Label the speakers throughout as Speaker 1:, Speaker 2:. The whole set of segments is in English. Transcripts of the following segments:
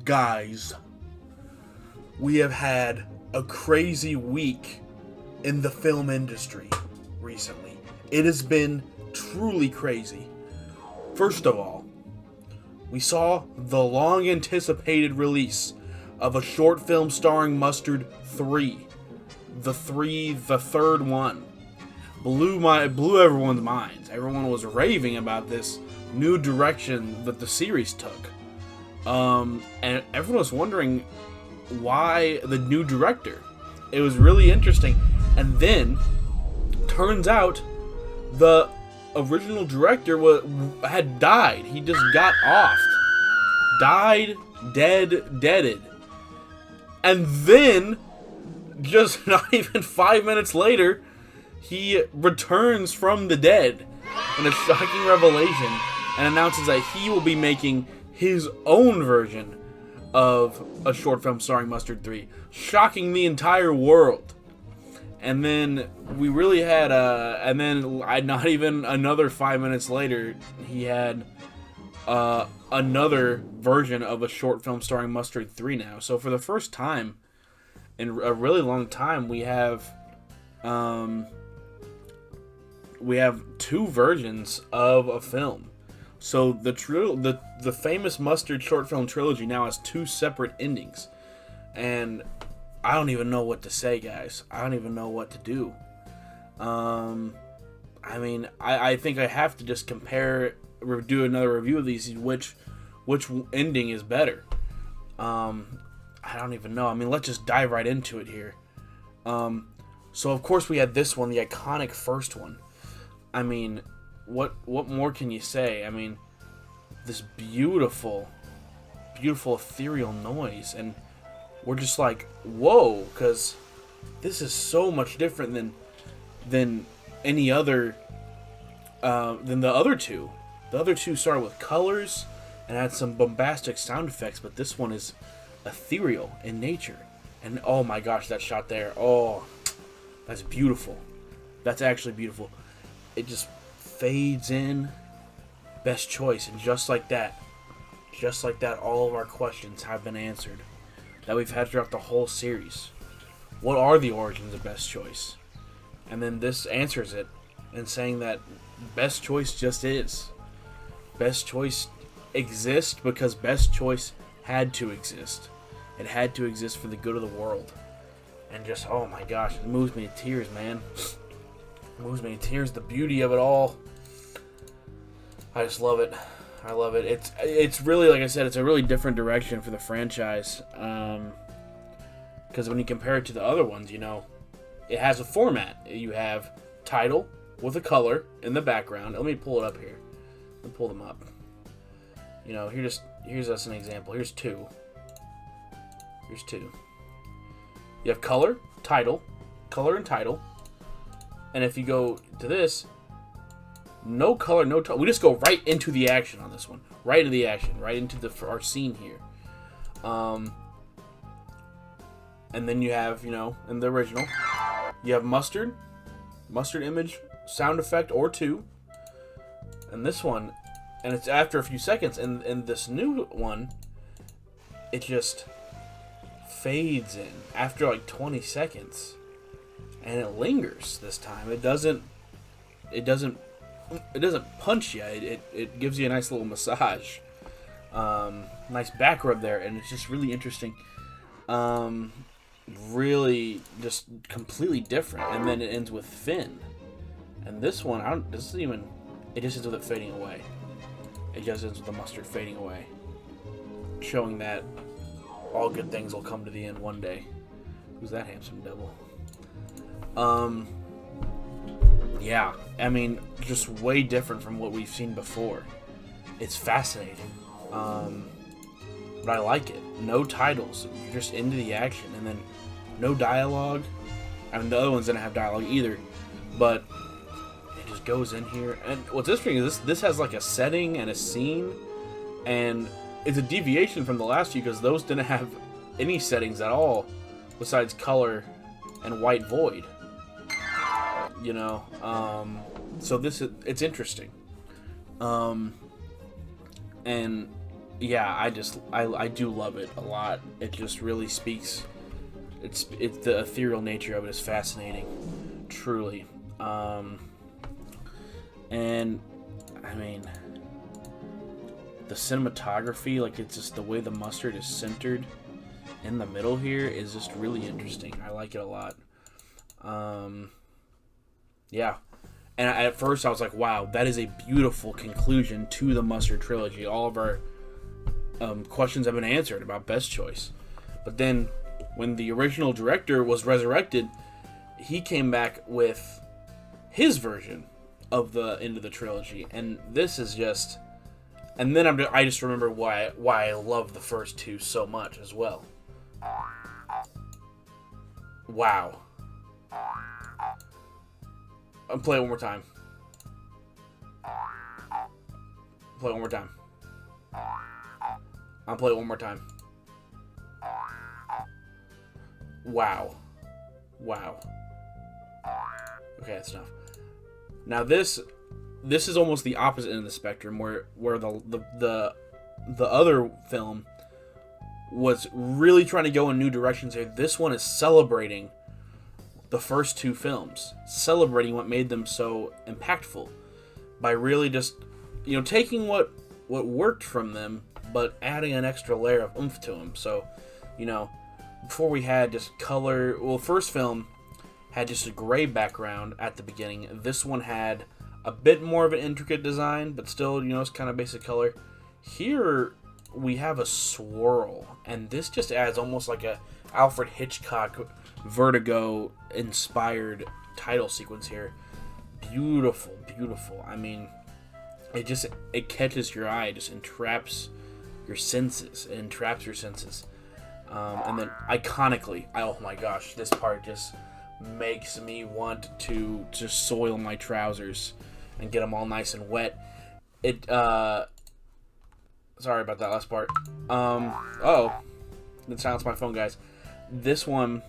Speaker 1: Guys, we have had a crazy week in the film industry recently. It has been truly crazy. First of all, we saw the long-anticipated release of a short film starring Mustard 3. The third one. Blew everyone's minds. Everyone was raving about this new direction that the series took. And everyone was wondering why the new director. It was really interesting. And then, turns out, the original director had died. He just got offed. Died, deaded. And then, just not even 5 minutes later, he returns from the dead in a shocking revelation and announces that he will be making his own version of a short film starring Mustard 3, shocking the entire world. And then we really had not even another 5 minutes later, he had another version of a short film starring Mustard 3 now. So for the first time in a really long time, we have two versions of a film. So the famous Mustard short film trilogy now has two separate endings. And I don't even know what to say, guys. I don't even know what to do. I think I have to just do another review of these, which ending is better. I don't even know. Let's just dive right into it here. So of course we had this one, the iconic first one. What more can you say? This beautiful ethereal noise, and we're just like, whoa, because this is so much different than any other, than the other two. The other two started with colors and had some bombastic sound effects, but this one is ethereal in nature. And oh my gosh, that shot there, oh, that's beautiful. That's actually beautiful. It just fades in. Best choice, and just like that, all of our questions have been answered that we've had throughout the whole series. What are the origins of Best Choice? And then this answers it, and saying that Best Choice just is. Best Choice exists because Best Choice had to exist. It had to exist for the good of the world. And just, oh my gosh, it moves me to tears, man. It moves me to tears, the beauty of it all. I just love it. I love it. It's really, like I said, it's a really different direction for the franchise. Because when you compare it to the other ones, it has a format. You have title with a color in the background. Let me pull it up here. Let me pull them up. Here's us an example. Here's two. You have color and title. And if you go to this, no color, no title. We just go right into the action on this one. Right into the action. Right into our scene here. And then you have, in the original, you have mustard image, sound effect, or two. And this one, and it's after a few seconds. And this new one, it just fades in after like 20 seconds. And it lingers this time. It doesn't punch you. It gives you a nice little massage. Nice back rub there, and it's just really interesting. Really just completely different. And then it ends with Finn. And this one, it just ends with it fading away. It just ends with the mustard fading away. Showing that all good things will come to the end one day. Who's that handsome devil? Yeah, just way different from what we've seen before. It's fascinating. But I like it. No titles. You're just into the action. And then no dialogue. The other ones didn't have dialogue either. But it just goes in here. And what's interesting is this has like a setting and a scene. And it's a deviation from the last few because those didn't have any settings at all besides color and white void. So it's interesting. And yeah, I do love it a lot. It just really speaks. It's the ethereal nature of it is fascinating, truly. And I mean, the cinematography, like it's just the way the mustard is centered in the middle here is just really interesting. I like it a lot. Yeah. And at first I was like, wow, that is a beautiful conclusion to the Mustard trilogy. All of our questions have been answered about best choice. But then when the original director was resurrected, he came back with his version of the end of the trilogy. And this is just... And then I just remember why I love the first two so much as well. Wow. I'll play it one more time. Play it one more time. I'll play it one more time. Wow. Wow. Okay, that's enough. Now this is almost the opposite end of the spectrum, where the other film was really trying to go in new directions here. This one is celebrating the first two films, celebrating what made them so impactful by really just, taking what worked from them, but adding an extra layer of oomph to them. So, before we had just color, well, first film had just a gray background at the beginning. This one had a bit more of an intricate design, but still, it's kind of basic color. Here we have a swirl, and this just adds almost like a Alfred Hitchcock Vertigo inspired title sequence here. Beautiful, beautiful. I mean, it catches your eye, it just entraps your senses. It entraps your senses. And then iconically, oh my gosh, this part just makes me want to just soil my trousers and get them all nice and wet. Sorry about that last part. Oh, then silence my phone, guys. This one,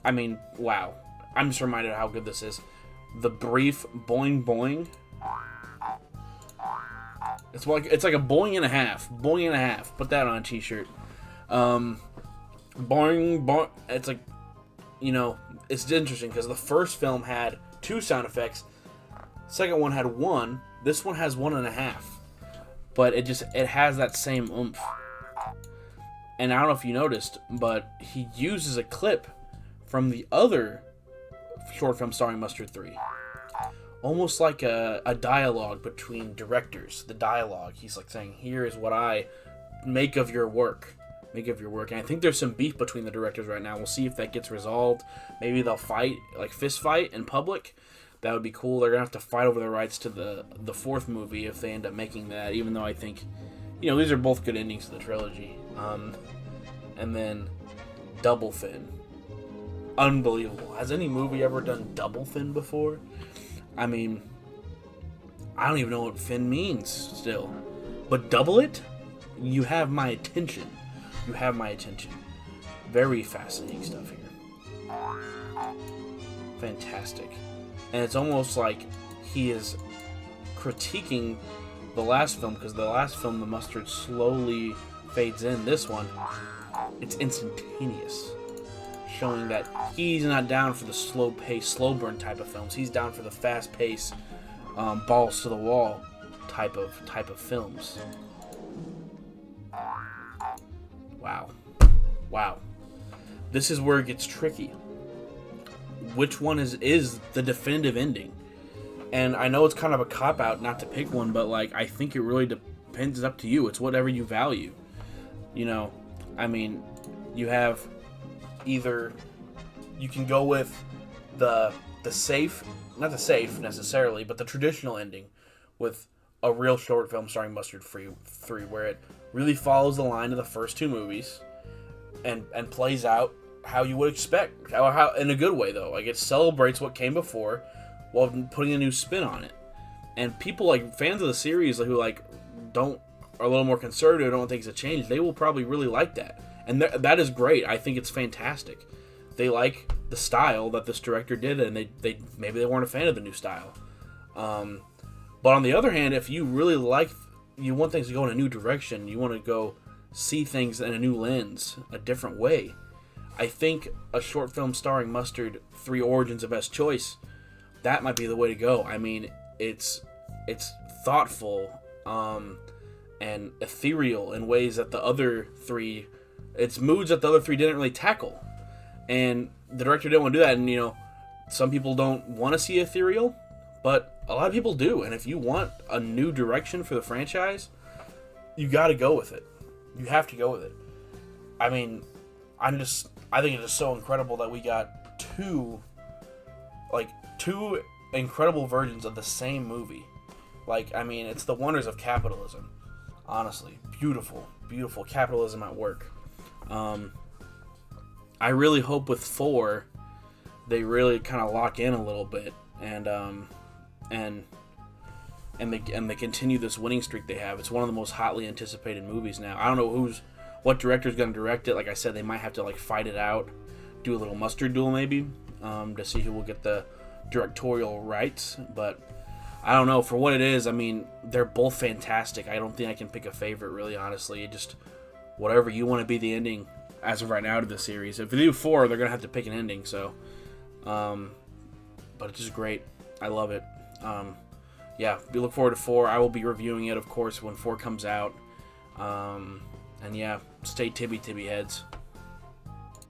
Speaker 1: I mean, wow. I'm just reminded of how good this is. The brief boing boing. It's like a boing and a half. Boing and a half. Put that on a t-shirt. Boing boing. It's like, it's interesting because the first film had 2 sound effects. Second one had 1. This one has 1.5. But it has that same oomph. And I don't know if you noticed, but he uses a clip from the other short film starring Mustard 3. Almost like a dialogue between directors. The dialogue. He's like saying, here is what I make of your work. Make of your work. And I think there's some beef between the directors right now. We'll see if that gets resolved. Maybe they'll fight, like fist fight in public. That would be cool. They're going to have to fight over the rights to the fourth movie if they end up making that, even though I think, these are both good endings to the trilogy. And then Double Fin. Unbelievable. Has any movie ever done Double Fin before? I mean, I don't even know what fin means still. But double it? You have my attention. You have my attention. Very fascinating stuff here. Fantastic. And it's almost like he is critiquing the last film, because the last film, the mustard slowly fades in. This one, it's instantaneous, showing that he's not down for the slow pace, slow burn type of films. He's down for the fast pace, balls to the wall type of films. Wow. This is where it gets tricky. Which one is the definitive ending? And I know it's kind of a cop-out not to pick one, but I think it really depends. It's up to you. It's whatever you value. I mean, you have either, you can go with the safe, not the safe necessarily, but the traditional ending with a real short film starring Mustard 3, where it really follows the line of the first 2 movies and plays out how you would expect, how in a good way though. It celebrates what came before while putting a new spin on it. And people fans of the series who are a little more conservative, don't think it's a change, they will probably really like that. And that is great. I think it's fantastic. They like the style that this director did, and they maybe they weren't a fan of the new style. But on the other hand, if you really like you want things to go in a new direction. You want to go see things in a new lens, a different way. I think a short film starring Mustard, 3 Origins of Best Choice, that might be the way to go. I mean, it's thoughtful and ethereal in ways that the other 3, it's moods that the other 3 didn't really tackle. And the director didn't want to do that. And, you know, some people don't want to see ethereal, but a lot of people do. And if you want a new direction for the franchise, you got to go with it. You have to go with it. I mean, I think it's just so incredible that we got two incredible versions of the same movie. Like, I mean, it's the wonders of capitalism. Honestly, beautiful, beautiful capitalism at work. I really hope with 4, they really kind of lock in a little bit and they continue this winning streak they have. It's one of the most hotly anticipated movies now. I don't know what director's going to direct it. Like I said, they might have to like fight it out, do a little mustard duel maybe, to see who will get the directorial rights. But I don't know. For what it is, I mean, they're both fantastic. I don't think I can pick a favorite, really, honestly. Just whatever you want to be the ending as of right now to the series. If they do 4, they're going to have to pick an ending. So, but it's just great. I love it. Yeah, we look forward to 4. I will be reviewing it, of course, when 4 comes out. And yeah, stay tibby heads.